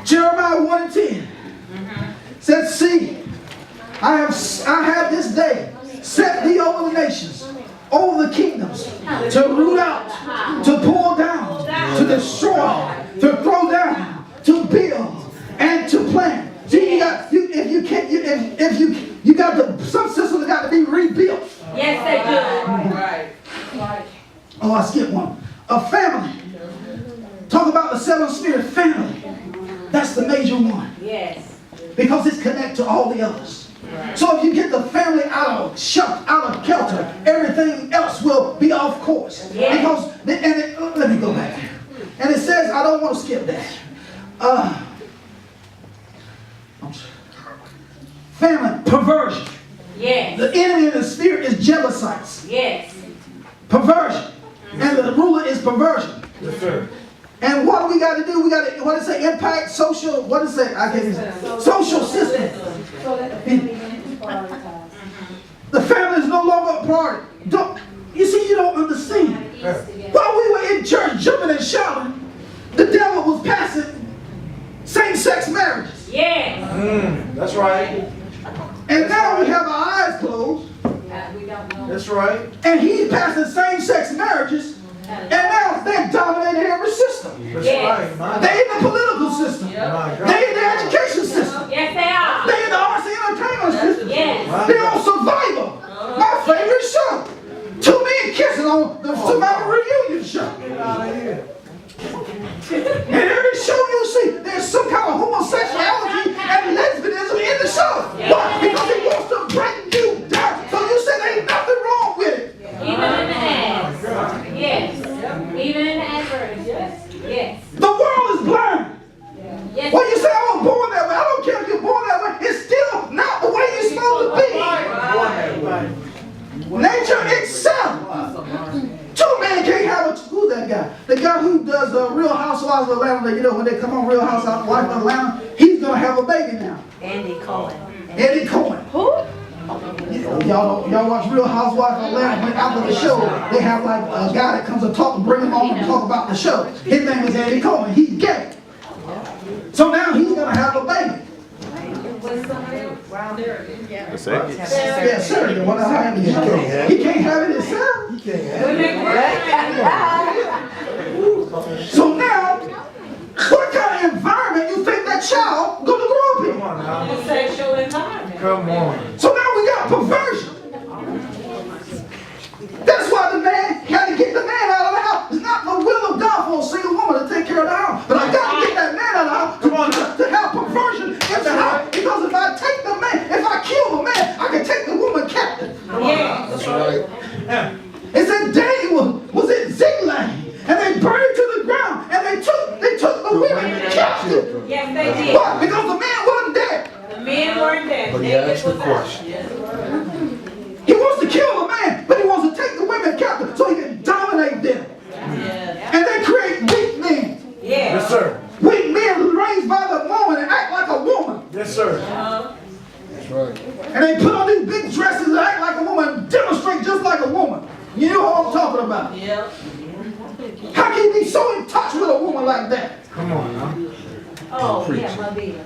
Jeremiah 1 and 10 said, see, I have this day set thee over the nations, over the kingdoms, to root out, to pull down, to destroy, to throw down, to build, and to plant. See, you got some systems got to be rebuilt. Yes, they do. Right. Oh, I skipped one. A family. Talk about the seven spirit family. That's the major one. Yes. Because it's connected to all the others. So if you get the family out of kilter, everything else will be off course. Yes. Because, let me go back there. And it says, I don't want to skip that. Family, perversion. Yes. The enemy of the spirit is jealousites. Yes. Perversion. And the ruler is perversion. Yes, sir. And what do we got to do? We got to, what does it say? Impact social, what does it say? I can't even, social system. The family is no longer a priority. You see, you don't understand. While we were in church jumping and shouting, the devil was passing same-sex marriages. Yes. That's right. And now we have our eyes closed. We don't know. That's right. And he's passing same-sex marriages. And now they're dominating every system. That's Yes. right. They're in the political system. My God. They're in the education system. Yes, they are. They're in the arts and entertainment system. Yes. They're on Survivor. My favorite show. Two men kissing on the Survivor reunion show. Get out of here. And every show you see, there's some kind of homosexuality and lesbianism in the show. Why? Because it wants to break you down. So you say there ain't nothing wrong with it. Even in the ads. Yes. Even in the adverts. Yes. The world is blind. Yes. When you say I was born that way, I don't care if you're born that way. It's still not the way you're supposed to be. Nature itself. Two men can't have a, who's that guy? The guy who does the Real Housewives of Atlanta, you know, when they come on Real Housewives of Atlanta, he's going to have a baby now. Andy Cohen. Eddie Cohen. Who? Y'all watch Real Housewives of Atlanta, when after the show, they have like a guy that comes and bring him on and talk about the show. His name is Eddie Cohen. He's gay. So now he's going to have a baby. Yes, sir. Yes, sir. He can't have it himself. He can't have it. So now, what kind of environment you think that child going to grow up in? Come on now. Sexual environment. Come on. So now we got perversion. That's why the man had to get the man out of the house. It's not the will of God for a single woman to take care of the house. But I got to get that man out of the house to have perversion in the house. Because if I take the man, if I kill the man, I can take the woman captive. Yes. That's right. It said Daniel was in Ziklag, and they burned it to the ground, and they took the women captive. Yes, they did. Why? Because the man wasn't there. The men weren't there. But he asked the question. He wants to kill the man, but he wants to take the women captive so he can dominate them. And they create weak men. Yes, sir. Weak men raised by the woman and act like a woman. Yes, sir. That's right. And they put on these big dresses and act like a woman and demonstrate just like a woman. You know what I'm talking about. Yep. How can you be so in touch with a woman like that? Come on now. Oh, yeah, my dear.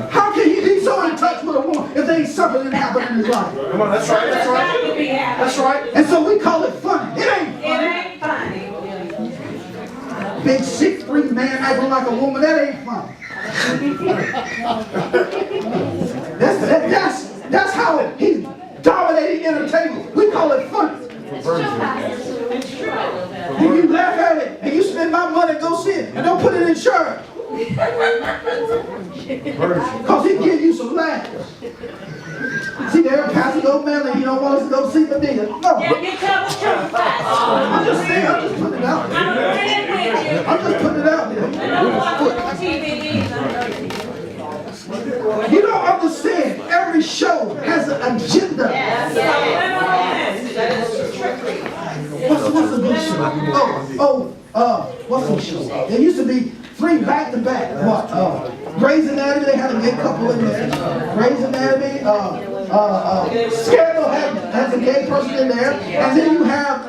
How can he be so in touch with a woman if there ain't something that happened in his life? Come on, that's right. That's right. That's right. And so we call it funny. It ain't It funny. ain't funny. Big 6'3" man acting like a woman, that ain't funny. That's how he's dominating entertainment. We call it funny. And you laugh at it, and you spend my money, go see it, and don't put it in church. Because he give you some laughs. See there, Pastor O'Malley, he don't want us to go see Medea. No. Yeah, you tell the truth. I'm just saying, I'm just putting it out there. I'm agreeing with you. I'm just putting it out I there. don't watch TVs. You don't understand. Every show has an agenda. What's the good show? What's the show? There used to be 3 back-to-back. What? Grey's Anatomy, they had a gay couple in there. Grey's Anatomy, Scandal has a gay person in there. And then you have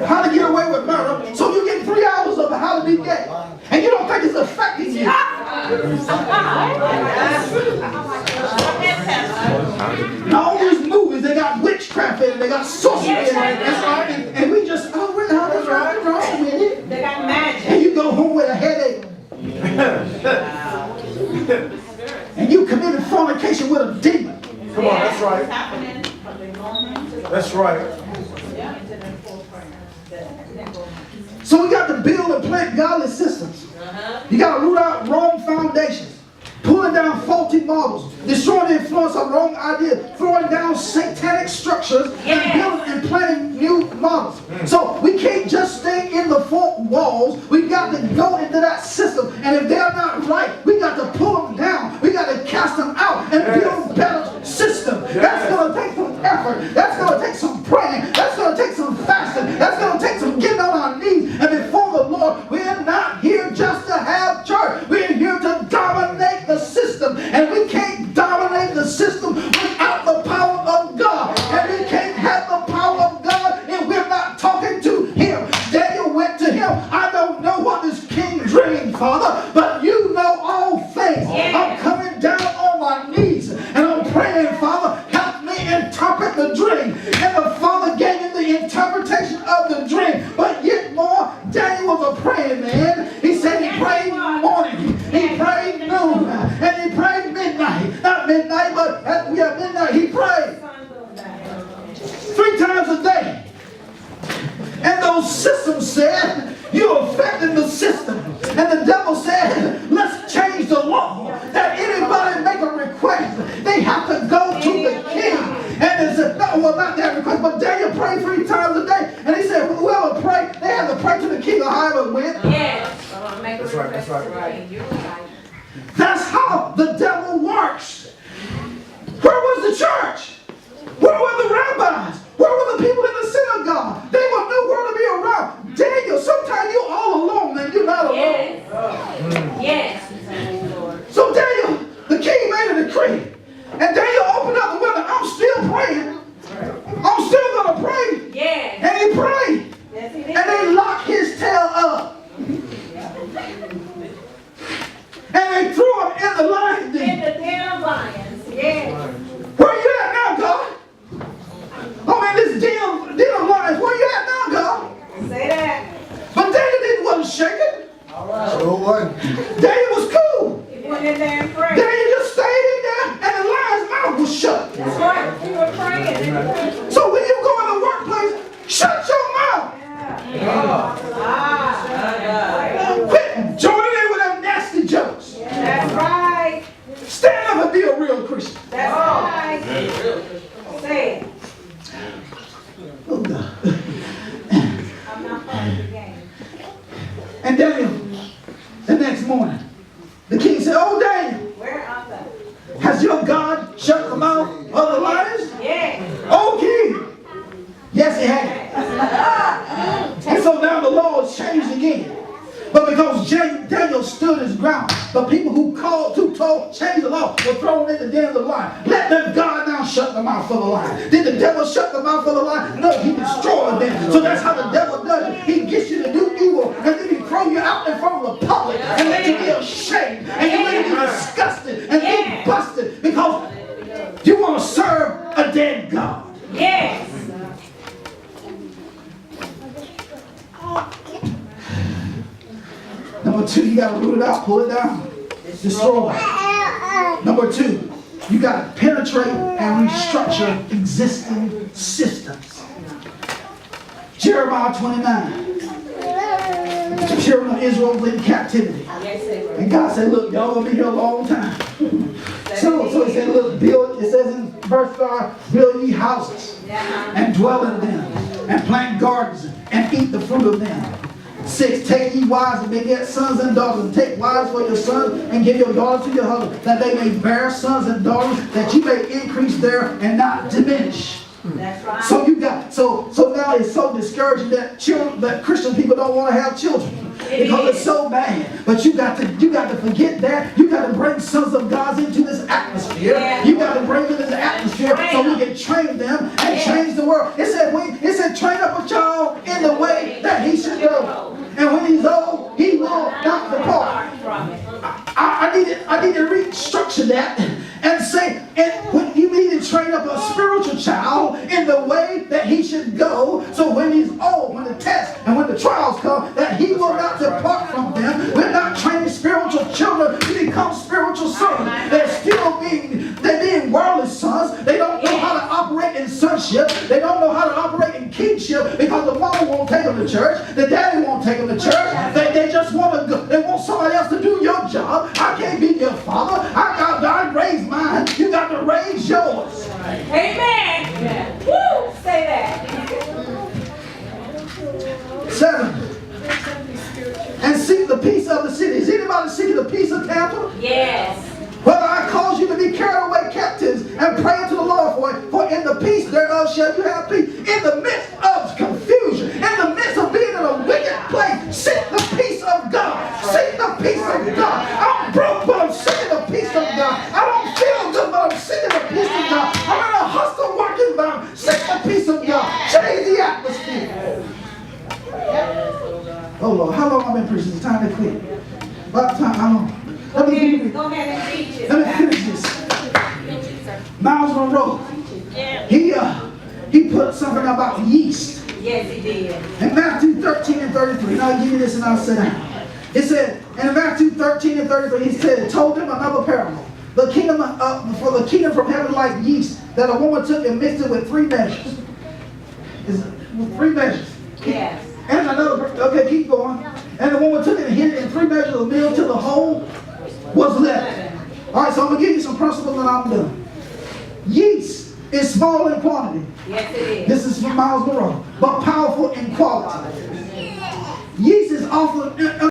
How to Get Away with Murder. So you get 3 hours of How to Be Gay. And you don't think it's affecting you. and you committed fornication with a demon. Come on, that's right. That's right. So we got to build and plant godly systems. You got to root out wrong foundations, pulling down faulty models, destroying the influence of wrong ideas, throwing down satanic structures, and building and planting new models. So we can't just stay in the four walls. We got to go into that system, and if they're not right, we got to pull them down. We got to cast them out and build a better system. That's going to take some effort. That's going to take some praying. That's going to take some fasting. That's going to take some getting on our knees. And before the Lord, we're not here just to have church. We're here to dominate the system. And we can't dominate the system without the power of God. And we can't have the power of God if we're not talking to Him. Daniel went to Him. I don't know what this king dreamed, Father, but you know all things. I'm coming down on my knees and I'm praying, Father, help me interpret the dream. And the Father gave him the interpretation of the dream. But yet more, Daniel was a praying man. He said he prayed morning, he prayed noon, and he prayed midnight. Not midnight, but at midnight he prayed 3 times a day. And those systems said, you're affecting the system. And the devil said, let's change the law. That anybody make a request, they have to go to the king. And they said, no, well, not that request, but Daniel prayed 3 times a day. And he said, whoever prayed, they had to pray to the king or however it went. Yes. That's right, that's right. That's how the devil works. Where was the church? Where were the rabbis? Where were the people in the synagogue? They were nowhere to be around. Daniel, sometimes you're all alone and you're not alone. Yes. So Daniel, the king made a decree. And Daniel opened up the window. I'm still praying. I'm still going to pray. Yes. And he prayed. And they locked his tail up. And they threw him in the lion den. In the den of lions. Yes. Where you at now, God? I'm in this den of lions. Where you at now, God? Say that. But Daniel wasn't shaking. So what? Daniel was cool. He went in there and prayed. Daniel just stayed in there and the lion's mouth was shut. That's right. You were praying. So when you go in the workplace, shut your mouth. Quit joining in with them nasty jokes. That's right. Stand up and be a real Christian. That's right. Say it. Oh, God. I'm not part of the game. And Daniel, the next morning, the king said, oh, Daniel, Where are they? has your God shut the mouth of the lions? Yes. Oh, king. Yes, it has. And so now the law has changed again. But because Daniel stood his ground, the people who changed the law were thrown in the den of the lion. Let them God now shut the mouth of the lion. Did the devil shut the mouth of the lion? No, he destroyed them. So that's how the devil does it. He gets you to do evil, and then he throws you out in front of the public and let you be ashamed, and you let you be disgusted and be busted because you want to serve a dead God. Yes. Number 2, you got to root it out, pull it down, destroy it. Number 2, you got to penetrate and restructure existing systems. Jeremiah 29. The children of Israel was in captivity. And God said, look, y'all going to be here a long time. So he said, look, build, it says in verse 5, build ye houses and dwell in them and plant gardens and eat the fruit of them. 6, take ye wives and beget sons and daughters, and take wives for your sons, and give your daughters to your husband, that they may bear sons and daughters, that you may increase there and not diminish. That's right. So you got so now it's so discouraging that Christian people don't want to have children because it's so bad. But you got to forget that. You got to bring sons of God into this atmosphere. Yeah. You got to bring them into this atmosphere so we can train them and change the world. It said train up a child in the way that he should go, and when he's old, he will not depart. I need to restructure that and say, and when you need to train up a spiritual child in the way that he should go, so when he's old, when the tests and when the trials come, that he will not depart from them. We're not training spiritual job. I can't be your father. I raised mine. You got to raise yours. Amen. Woo! Say that. 7. And seek the peace of the city. Is anybody seeking the peace of Tampa? Yes. Whether I cause you to be carried away captives and pray unto the Lord for it, for in the peace thereof shall you have peace. In the midst of confusion, in the midst of being in a wicked place, seek the peace of God. Seek the peace of God. I'm broke, but I'm seeking the peace of God. I don't feel good, but I'm seeking the peace of God. I'm in a hostile work environment. Seek the peace of God. Change the atmosphere. Oh Lord, how long have I been preaching? It's time to quit. About time, how long? Go ahead and teach it. Let me finish this. Miles Monroe, he put something about yeast. Yes, he did. In Matthew 13 and 33, and I'll give you this and I'll sit down. It said, in Matthew 13 and 33, he said, told them another parable. The kingdom for the kingdom from heaven like yeast that a woman took and mixed it with 3 measures. With 3 measures. Yes. And another, okay, keep going. And the woman took it and hid it in 3 measures of meal till the whole was left. All right, so I'm going to give you some principles and I'm done. Yeast is small in quantity. Yes, it is. This is from Miles Monroe, but powerful in quality. Yeast is often